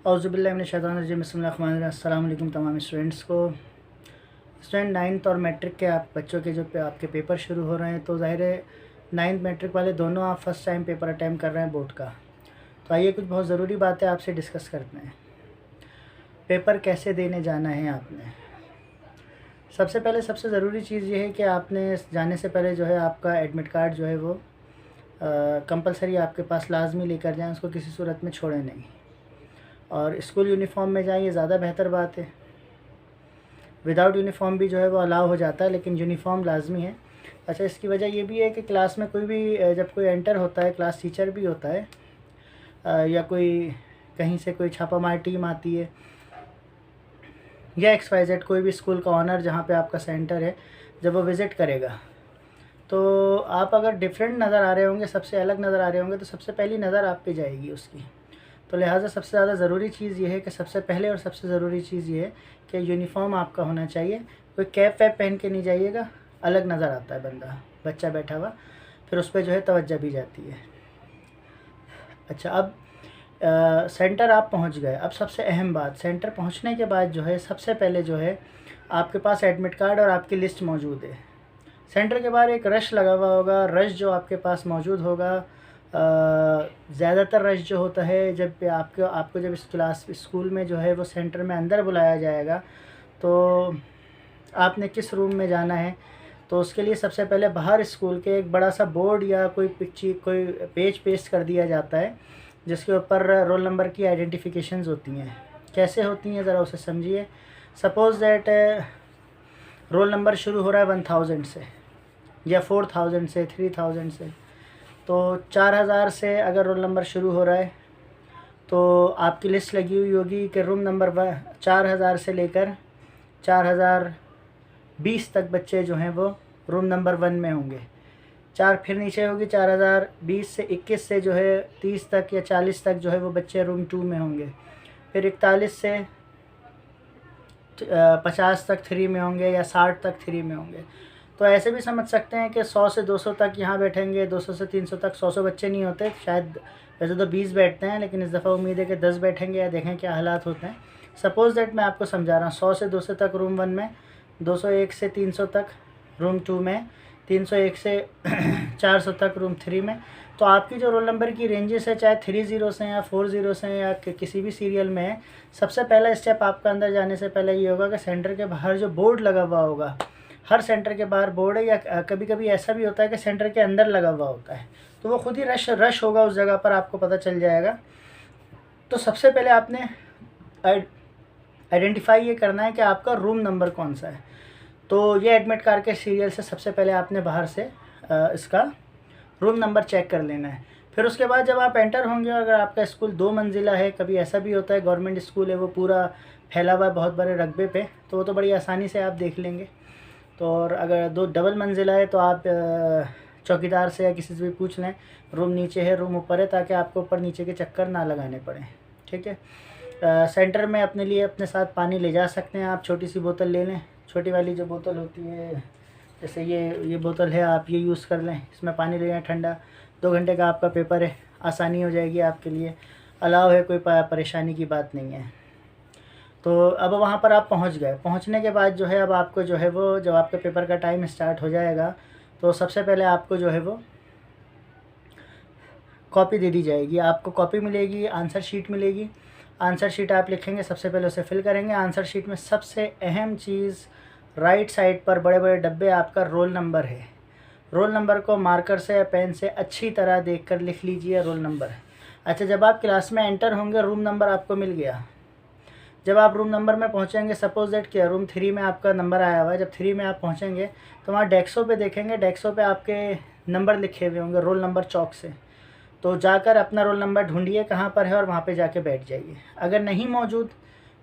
औज़ुबिल्लाहि मिनश्शैतानिर्रजीम बिस्मिल्लाहिर्रहमानिर्रहीम। अस्सलाम वालेकुम तमाम स्टूडेंट्स को। स्टूडेंट 9th और मैट्रिक के आप बच्चों के जो आपके पेपर शुरू हो रहे हैं, तो ज़ाहिर है 9th मैट्रिक वाले दोनों आप फ़र्स्ट टाइम पेपर अटैम्प्ट कर रहे हैं बोर्ड का। तो आइए कुछ बहुत ज़रूरी बातें आपसे डिस्कस करते हैं। पेपर कैसे देने जाना है आपने। सबसे पहले सबसे ज़रूरी चीज़ ये है कि आपने जाने से पहले जो है आपका एडमिट कार्ड जो है वो कंपलसरी आपके पास लाजमी लेकर जाएं, उसको किसी सूरत में छोड़ें नहीं। और स्कूल यूनिफॉर्म में जाएं, ये ज़्यादा बेहतर बात है। विदाउट यूनिफॉर्म भी जो है वो अलाउ हो जाता है, लेकिन यूनिफॉर्म लाजमी है। अच्छा, इसकी वजह ये भी है कि क्लास में कोई भी जब कोई एंटर होता है, क्लास टीचर भी होता है या कोई कहीं से कोई छापामार टीम आती है या XYZ कोई भी स्कूल का ऑनर जहाँ पे आपका सेंटर है, जब वो विज़िट करेगा तो आप अगर डिफरेंट नज़र आ रहे होंगे, सबसे अलग नज़र आ रहे होंगे, तो सबसे पहली नज़र आप पे जाएगी उसकी। तो लिहाजा सबसे ज़्यादा ज़रूरी चीज़ ये है कि सबसे पहले और सबसे ज़रूरी चीज़ ये है कि यूनिफॉर्म आपका होना चाहिए। कोई कैप वैप पहन के नहीं जाइएगा, अलग नज़र आता है बच्चा बैठा हुआ, फिर उस पर जो है तवज्जो भी जाती है। अच्छा, अब सेंटर आप पहुंच गए। अब सबसे अहम बात, सेंटर पहुंचने के बाद जो है सबसे पहले जो है आपके पास एडमिट कार्ड और आपकी लिस्ट मौजूद है। सेंटर के बाहर एक रश लगा हुआ होगा। रश जो आपके पास मौजूद होगा, ज़्यादातर रश जो होता है जब आपको जब इस क्लास स्कूल में जो है वो सेंटर में अंदर बुलाया जाएगा, तो आपने किस रूम में जाना है, तो उसके लिए सबसे पहले बाहर स्कूल के एक बड़ा सा बोर्ड या कोई पेज पेस्ट कर दिया जाता है, जिसके ऊपर रोल नंबर की आइडेंटिफिकेशंस होती हैं। कैसे होती हैं ज़रा उसे समझिए। सपोज़ दैट रोल नंबर शुरू हो रहा है 1000 से या 4000 से, 3000 से, तो 4000 से अगर रोल नंबर शुरू हो रहा है तो आपकी लिस्ट लगी हुई होगी कि रूम नंबर 4000 से लेकर 4020 तक बच्चे जो हैं वो रूम नंबर 1 में होंगे। 4 फिर नीचे होगी, 4020 से 21 से जो है 30 तक या 40 तक जो है वो बच्चे रूम 2 में होंगे। फिर 41 से 50 तक 3 में होंगे या 60 तक 3 में होंगे। तो ऐसे भी समझ सकते हैं कि 100 से 200 तक यहाँ बैठेंगे, 200 से 300 तक। 100 बच्चे नहीं होते शायद, वैसे तो 20 बैठते हैं, लेकिन इस दफ़ा उम्मीद है कि 10 बैठेंगे या देखें क्या हालात होते हैं। सपोज़ दैट मैं आपको समझा रहा हूँ, 100 से 200 तक रूम 1 में, 201 से 300 तक रूम 2 में, 301 से 400 तक रूम 3 में। तो आपकी जो रोल नंबर की रेंजेस है, चाहे 30 से या 40 से या किसी भी सीरियल में है, सबसे पहला स्टेप आपका अंदर जाने से पहले ये होगा कि सेंटर के बाहर जो बोर्ड लगा हुआ होगा, हर सेंटर के बाहर बोर्ड है, या कभी कभी ऐसा भी होता है कि सेंटर के अंदर लगा हुआ होता है, तो वो खुद ही रश होगा उस जगह पर, आपको पता चल जाएगा। तो सबसे पहले आपने आइडेंटिफाई ये करना है कि आपका रूम नंबर कौन सा है। तो ये एडमिट कार्ड के सीरियल से सबसे पहले आपने बाहर से इसका रूम नंबर चेक कर लेना है। फिर उसके बाद जब आप एंटर होंगे, अगर आपका स्कूल 2 मंजिला है, कभी ऐसा भी होता है गवर्नमेंट स्कूल है वो पूरा फैला हुआ है बहुत बड़े रकबे पे, तो वो तो बड़ी आसानी से आप देख लेंगे। तो और अगर 2 डबल मंजिला है तो आप चौकीदार से या किसी से भी पूछ लें, रूम नीचे है रूम ऊपर है, ताकि आपको ऊपर नीचे के चक्कर ना लगाने पड़े। ठीक है। सेंटर में अपने लिए अपने साथ पानी ले जा सकते हैं आप, छोटी सी बोतल ले लें, छोटी वाली जो बोतल होती है, जैसे ये बोतल है, आप ये यूज़ कर लें, इसमें पानी ले जाएँ ठंडा। 2 घंटे का आपका पेपर है, आसानी हो जाएगी आपके लिए, अलाउ है, कोई परेशानी की बात नहीं है। तो अब वहाँ पर आप पहुँच गए। पहुँचने के बाद जो है अब आपको जो है वो, जब आपके पेपर का टाइम स्टार्ट हो जाएगा, तो सबसे पहले आपको जो है वो कॉपी दे दी जाएगी। आपको कॉपी मिलेगी, आंसर शीट मिलेगी। आंसर शीट आप लिखेंगे, सबसे पहले उसे फिल करेंगे। आंसर शीट में सबसे अहम चीज़, राइट साइड पर बड़े बड़े डब्बे आपका रोल नंबर है। रोल नंबर को मार्कर से या पेन से अच्छी तरह देखकर लिख लीजिए, रोल नंबर। अच्छा, जब आप क्लास में एंटर होंगे, रूम नंबर आपको मिल गया। जब आप रूम नंबर में पहुंचेंगे, सपोज दैट क्या रूम 3 में आपका नंबर आया हुआ है, जब 3 में आप पहुंचेंगे तो वहाँ डेस्कों पे देखेंगे, डेस्कों पे आपके नंबर लिखे हुए होंगे रोल नंबर चौक से। तो जाकर अपना रोल नंबर ढूंढिए कहाँ पर है और वहाँ पे जाके बैठ जाइए। अगर नहीं मौजूद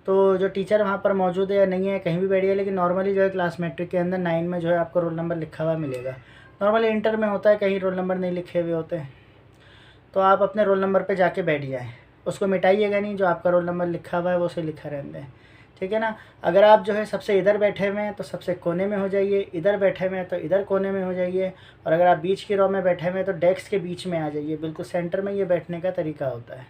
तो जो टीचर वहाँ पर मौजूद है या नहीं है, कहीं भी बैठिए, लेकिन नॉर्मली जो है क्लास मैट्रिक के अंदर 9 में जो है आपको रोल नंबर लिखा हुआ मिलेगा। नॉर्मली इंटर में होता है कहीं रोल नंबर नहीं लिखे हुए होते हैं, तो आप अपने रोल नंबर पे जाके बैठ जाएं। उसको मिटाइएगा नहीं, जो आपका रोल नंबर लिखा हुआ है वो उसे लिखा रहने दें। ठीक है ना। अगर आप जो है सबसे इधर बैठे हुए हैं तो सबसे कोने में हो जाइए, इधर बैठे हुए हैं तो इधर कोने में हो जाइए, और अगर आप बीच की रो में बैठे हुए हैं तो डेस्क के बीच में आ जाइए। बिल्कुल सेंटर में ये बैठने का तरीका होता है।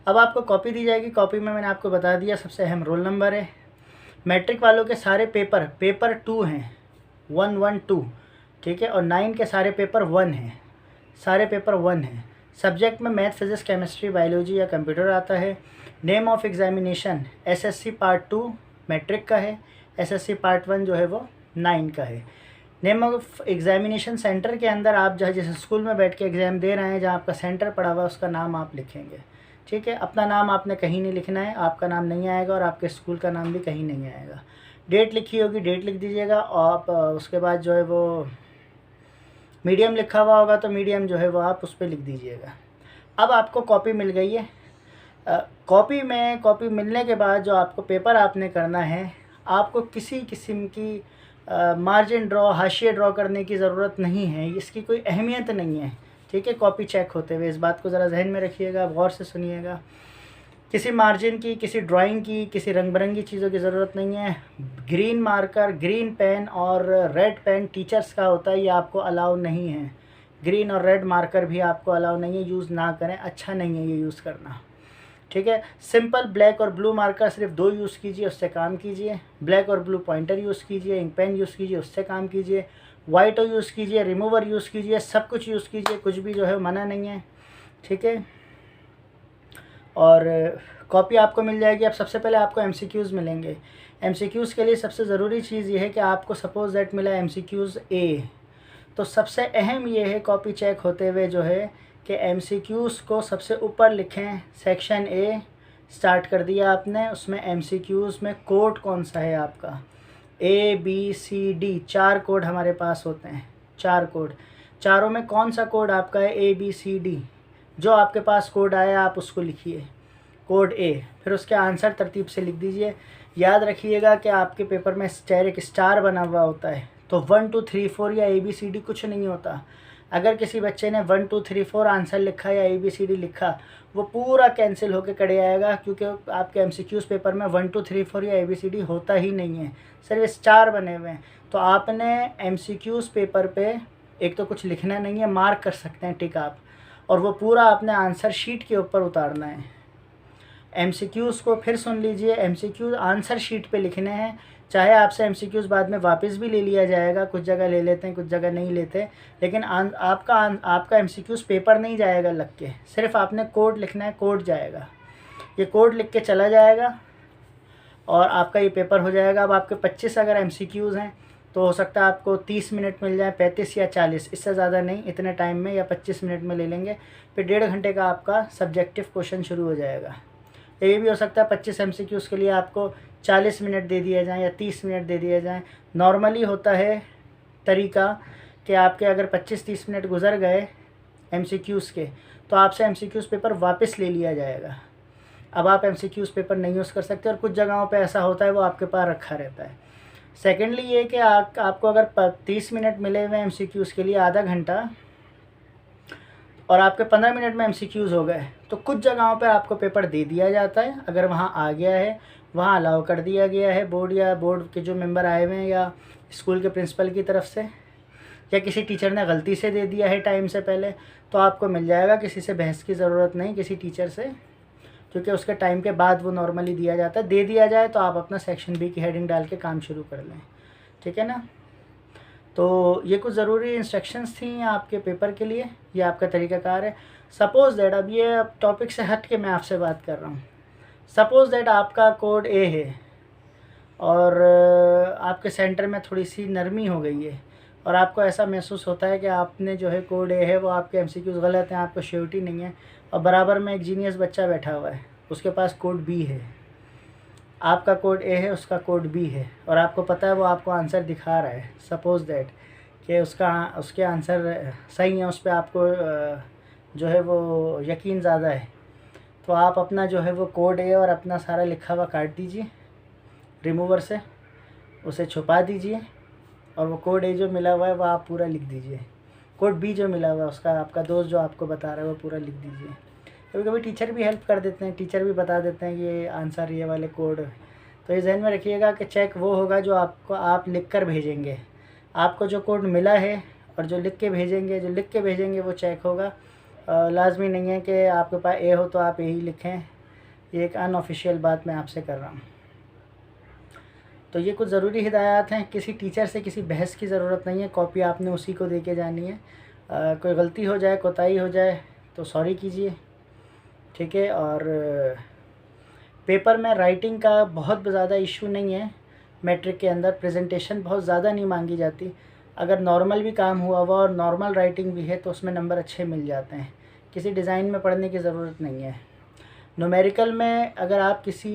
अब आपको कॉपी दी जाएगी। कॉपी में मैंने आपको बता दिया सबसे अहम रोल नंबर है। मैट्रिक वालों के सारे पेपर 2 हैं, 1 1 2, ठीक है। और 9 के सारे पेपर 1 हैं, सारे पेपर 1 हैं। सब्जेक्ट में मैथ, फिज़िक्स, केमिस्ट्री, बायोलॉजी या कंप्यूटर आता है। Name of examination SSC part 2 matric का है, एसएससी पार्ट 1 जो है वो 9 का है। नेम ऑफ एग्जामिनेशन सेंटर के अंदर आप जहाँ जैसे स्कूल में बैठ के एग्ज़ाम दे रहे हैं, जहाँ आपका सेंटर पड़ा हुआ है उसका नाम आप लिखेंगे, ठीक है। अपना नाम आपने कहीं नहीं लिखना है, आपका नाम नहीं आएगा और आपके स्कूल का नाम भी कहीं नहीं आएगा। डेट लिखी होगी, डेट लिख दीजिएगा। और आप उसके बाद जो है वो मीडियम लिखा हुआ होगा तो मीडियम जो है वो आप उस पर लिख दीजिएगा। अब आपको कॉपी मिल गई है। कॉपी मिलने के बाद जो आपको पेपर आपने करना है, आपको किसी किस्म की मार्जिन ड्रॉ, हाशिए ड्रॉ करने की ज़रूरत नहीं है, इसकी कोई अहमियत नहीं है, ठीक है। कॉपी चेक होते हुए इस बात को ज़रा जहन में रखिएगा, गौर से सुनिएगा। किसी मार्जिन की, किसी ड्राइंग की, किसी रंग बिरंगी चीज़ों की ज़रूरत नहीं है। ग्रीन मार्कर, ग्रीन पेन और रेड पेन टीचर्स का होता है, ये आपको अलाउ नहीं है। ग्रीन और रेड मार्कर भी आपको अलाउ नहीं है, यूज़ ना करें, अच्छा नहीं है ये यूज़ करना, ठीक है। सिंपल ब्लैक और ब्लू मार्कर सिर्फ 2 यूज़ कीजिए, उससे काम कीजिए। ब्लैक और ब्लू पॉइंटर यूज़ कीजिए, इंक पेन यूज़ कीजिए, उससे काम कीजिए। वाइट यूज़ कीजिए, रिमूवर यूज़ कीजिए, सब कुछ यूज़ कीजिए, कुछ भी जो है मना नहीं है, ठीक है। और कॉपी आपको मिल जाएगी। अब सबसे पहले आपको एमसीक्यूज़ मिलेंगे। एमसीक्यूज़ के लिए सबसे ज़रूरी चीज़ ये है कि आपको सपोज़ दैट मिला एमसीक्यूज़ ए, तो सबसे अहम ये है कॉपी चेक होते हुए जो है कि एमसीक्यूज़ को सबसे ऊपर लिखें। सेक्शन ए स्टार्ट कर दिया आपने, उसमें एमसीक्यूज़ में कोड कौन सा है आपका, ABCD 4 कोड हमारे पास होते हैं, 4 कोड। चारों में कौन सा कोड आपका है, ABCD। जो आपके पास कोड आया आप उसको लिखिए, कोड A, फिर उसके आंसर तरतीब से लिख दीजिए। याद रखिएगा कि आपके पेपर में एक स्टार बना हुआ होता है, तो 1 2 3 4 या ABCD कुछ नहीं होता। अगर किसी बच्चे ने 1 2 3 4 आंसर लिखा या ABCD लिखा, वो पूरा कैंसिल होकर कड़े आएगा, क्योंकि आपके MCQs पेपर में 1 2 3 4 या ABCD होता ही नहीं है, सिर्फ स्टार बने हुए हैं। तो आपने MCQs पेपर पे एक तो कुछ लिखना नहीं है, मार्क कर सकते हैं टिक आप, और वो पूरा आपने आंसर शीट के ऊपर उतारना है। MCQs को फिर सुन लीजिए, MCQs आंसर शीट पे लिखने हैं। चाहे आपसे MCQs बाद में वापस भी ले लिया जाएगा, कुछ जगह ले लेते हैं, कुछ जगह नहीं लेते, लेकिन आपका MCQs पेपर नहीं जाएगा लग के, सिर्फ आपने कोड लिखना है, कोड जाएगा। ये कोड लिख के चला जाएगा और आपका ये पेपर हो जाएगा। अब आपके 25 अगर MCQs हैं तो हो सकता है आपको 30 मिनट मिल जाए, 35 या 40, इससे ज़्यादा नहीं। इतने टाइम में या 25 मिनट में ले लेंगे, फिर 1.5 घंटे का आपका सब्जेक्टिव क्वेश्चन शुरू हो जाएगा। ये भी हो सकता है 25 MCQs के लिए आपको 40 मिनट दे दिए जाएँ या 30 मिनट दे दिए जाएँ। नॉर्मली होता है तरीका कि आपके अगर 25-30 मिनट गुजर गए MCQs के, तो आपसे MCQs पेपर वापस ले लिया जाएगा। अब आप MCQs पेपर नहीं यूज़ कर सकते, और कुछ जगहों पे ऐसा होता है वो आपके पास रखा रहता है। सेकेंडली ये कि आपको अगर 30 मिनट मिले हुए MCQs के लिए, आधा घंटा, और आपके 15 मिनट में MCQs हो गए, तो कुछ जगहों पर आपको पेपर दे दिया जाता है। अगर वहाँ आ गया है, वहाँ अलाउ कर दिया गया है बोर्ड या बोर्ड के जो मेंबर आए हुए हैं या स्कूल के प्रिंसिपल की तरफ से, या किसी टीचर ने गलती से दे दिया है टाइम से पहले, तो आपको मिल जाएगा। किसी से बहस की ज़रूरत नहीं, किसी टीचर से, क्योंकि उसके टाइम के बाद वो नॉर्मली दिया जाता है। दे दिया जाए तो आप अपना सेक्शन बी की हेडिंग डाल के काम शुरू कर लें, ठीक है ना। तो ये कुछ ज़रूरी इंस्ट्रक्शंस थी आपके पेपर के लिए, ये आपका तरीक़ाकार है। सपोज़ दैट, अब ये टॉपिक से हट के मैं आपसे बात कर रहा हूँ। सपोज़ दैट आपका कोड A है और आपके सेंटर में थोड़ी सी नरमी हो गई है, और आपको ऐसा महसूस होता है कि आपने जो है कोड A है वो आपके MCQs गलत हैं, आपको श्योरिटी नहीं है, और बराबर में एक जीनियस बच्चा बैठा हुआ है, उसके पास कोड B है, आपका कोड A है, उसका कोड B है, और आपको पता है वो आपको आंसर दिखा रहा है। सपोज़ दैट कि उसके आंसर सही है, उस पर आपको जो है वो यकीन ज़्यादा है, तो आप अपना जो है वो कोड A और अपना सारा लिखा हुआ काट दीजिए रिमूवर से, उसे छुपा दीजिए, और वो कोड A जो मिला हुआ है वो आप पूरा लिख दीजिए। कोड B जो मिला हुआ है उसका आपका दोस्त जो आपको बता रहा है वो पूरा लिख दीजिए। कभी कभी टीचर भी हेल्प कर देते हैं, टीचर भी बता देते हैं कि ये आंसर ये वाले कोड। तो ये जहन में रखिएगा कि चेक वो होगा जो आप लिख कर भेजेंगे। आपको जो कोड मिला है और जो लिख के भेजेंगे वो चेक होगा। लाजमी नहीं है कि आपके पास A हो तो आप A ही लिखें, ये एक अनऑफिशियल बात मैं आपसे कर रहा हूँ। तो ये कुछ ज़रूरी हिदायत हैं, किसी टीचर से किसी बहस की ज़रूरत नहीं है, कॉपी आपने उसी को दे के जानी है। कोई गलती हो जाए, कोताही हो जाए तो सॉरी कीजिए, ठीक है। और पेपर में राइटिंग का बहुत ज़्यादा इशू नहीं है। मैट्रिक के अंदर प्रेजेंटेशन बहुत ज़्यादा नहीं मांगी जाती। अगर नॉर्मल भी काम हुआ हुआ और नॉर्मल राइटिंग भी है तो उसमें नंबर अच्छे मिल जाते हैं, किसी डिज़ाइन में पढ़ने की ज़रूरत नहीं है। न्यूमेरिकल में अगर आप किसी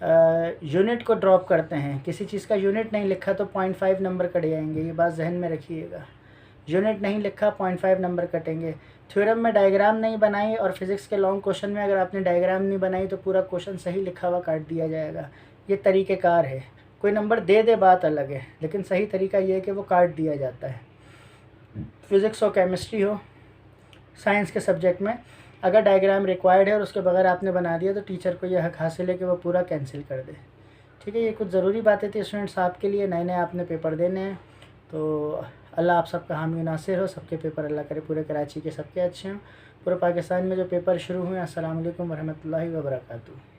यूनिट को ड्रॉप करते हैं, किसी चीज़ का यूनिट नहीं लिखा तो 0.5 नंबर कट जाएंगे, ये बात जहन में रखिएगा। यूनिट नहीं लिखा 0.5 नंबर कटेंगे। थ्योरम में डायग्राम नहीं बनाई और फिज़िक्स के लॉन्ग क्वेश्चन में अगर आपने डायग्राम नहीं बनाई तो पूरा क्वेश्चन सही लिखा हुआ काट दिया जाएगा। ये तरीक़ेकार है, कोई नंबर दे दे बात अलग है, लेकिन सही तरीका ये है कि वो काट दिया जाता है। फिज़िक्स हो, केमिस्ट्री हो, साइंस के सब्जेक्ट में अगर डायग्राम रिक्वायर्ड है और उसके बगैर आपने बना दिया तो टीचर को यह हक हासिल है कि वो पूरा कैंसिल कर दे, ठीक है। ये कुछ ज़रूरी बातें थी स्टूडेंट्स आपके लिए, नए नए आपने पेपर देने हैं। तो अल्लाह आप सबका हामी नासिर हो, सबके पेपर अल्लाह करे पूरे कराची के सबके अच्छे हों। पूरे पाकिस्तान में जो पेपर शुरू हुए, अस्सलाम वालेकुम वरहमतुल्लाहि वबरकातुहू।